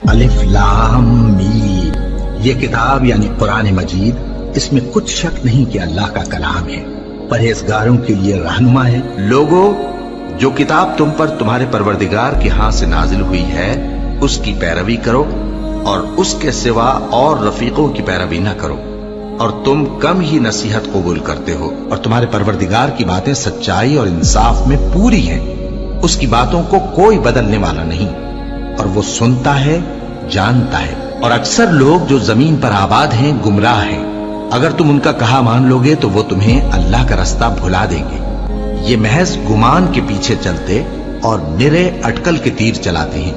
الف لام میم، یہ کتاب یعنی قرآن مجید، اس میں کچھ شک نہیں کہ اللہ کا کلام ہے، پرہیزگاروں کے لیے رہنما ہے۔ لوگو، جو کتاب تم پر تمہارے پروردگار کے ہاں سے نازل ہوئی ہے اس کی پیروی کرو اور اس کے سوا اور رفیقوں کی پیروی نہ کرو، اور تم کم ہی نصیحت قبول کرتے ہو، اور تمہارے پروردگار کی باتیں سچائی اور انصاف میں پوری ہیں، اس کی باتوں کو کوئی بدلنے والا نہیں، اور وہ سنتا ہے، جانتا ہے۔ اور اکثر لوگ جو زمین پر آباد ہیں گمراہ ہیں، اگر تم ان کا کہا مان لوگے تو وہ تمہیں اللہ کا رستہ بھلا دیں گے۔ یہ محض گمان کے پیچھے چلتے اور نرے اٹکل کے تیر چلاتے ہیں۔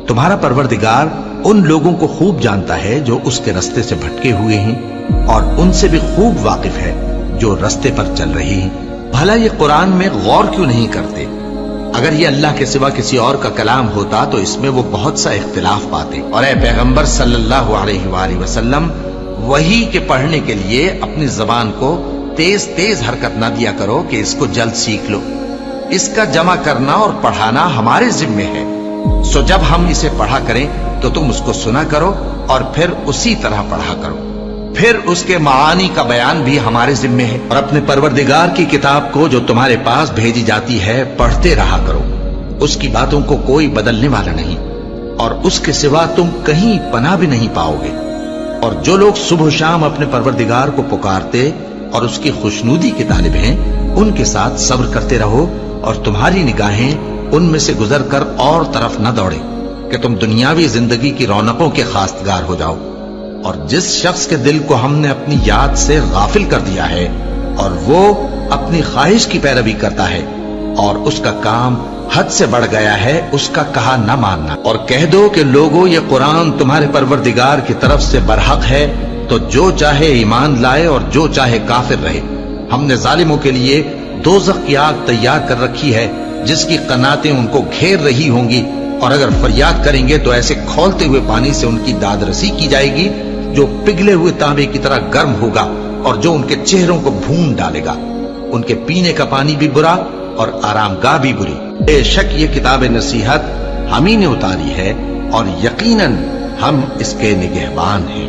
تمہارا پروردگار ان لوگوں کو خوب جانتا ہے جو اس کے رستے سے بھٹکے ہوئے ہیں، اور ان سے بھی خوب واقف ہے جو رستے پر چل رہے ہیں۔ بھلا یہ قرآن میں غور کیوں نہیں کرتے؟ اگر یہ اللہ کے سوا کسی اور کا کلام ہوتا تو اس میں وہ بہت سا اختلاف پاتے۔ اور اے پیغمبر صلی اللہ علیہ وآلہ وسلم، وحی کے پڑھنے کے لیے اپنی زبان کو تیز تیز حرکت نہ دیا کرو کہ اس کو جلد سیکھ لو۔ اس کا جمع کرنا اور پڑھانا ہمارے ذمے ہے، سو جب ہم اسے پڑھا کریں تو تم اس کو سنا کرو اور پھر اسی طرح پڑھا کرو، پھر اس کے معانی کا بیان بھی ہمارے ذمے ہے۔ اور اپنے پروردگار کی کتاب کو جو تمہارے پاس بھیجی جاتی ہے پڑھتے رہا کرو، اس کی باتوں کو کوئی بدلنے والا نہیں، اور اس کے سوا تم کہیں پناہ بھی نہیں پاؤ گے۔ اور جو لوگ صبح و شام اپنے پروردگار کو پکارتے اور اس کی خوشنودی کے طالب ہیں، ان کے ساتھ صبر کرتے رہو، اور تمہاری نگاہیں ان میں سے گزر کر اور طرف نہ دوڑے کہ تم دنیاوی زندگی کی رونقوں کے خواستگار ہو جاؤ۔ اور جس شخص کے دل کو ہم نے اپنی یاد سے غافل کر دیا ہے اور وہ اپنی خواہش کی پیروی کرتا ہے اور اس کا کام حد سے بڑھ گیا ہے، اس کا کہا نہ ماننا۔ اور کہہ دو کہ لوگو، یہ قرآن تمہارے پروردگار کی طرف سے برحق ہے، تو جو چاہے ایمان لائے اور جو چاہے کافر رہے۔ ہم نے ظالموں کے لیے دوزخ کی آگ تیار کر رکھی ہے جس کی قناتیں ان کو گھیر رہی ہوں گی، اور اگر فریاد کریں گے تو ایسے کھولتے ہوئے پانی سے ان کی داد رسی کی جائے گی جو پگھلے ہوئے تانبے کی طرح گرم ہوگا، اور جو ان کے چہروں کو بھون ڈالے گا۔ ان کے پینے کا پانی بھی برا اور آرام گاہ بھی بری۔ بے شک یہ کتاب نصیحت ہم ہی نے اتاری ہے، اور یقیناً ہم اس کے نگہبان ہیں۔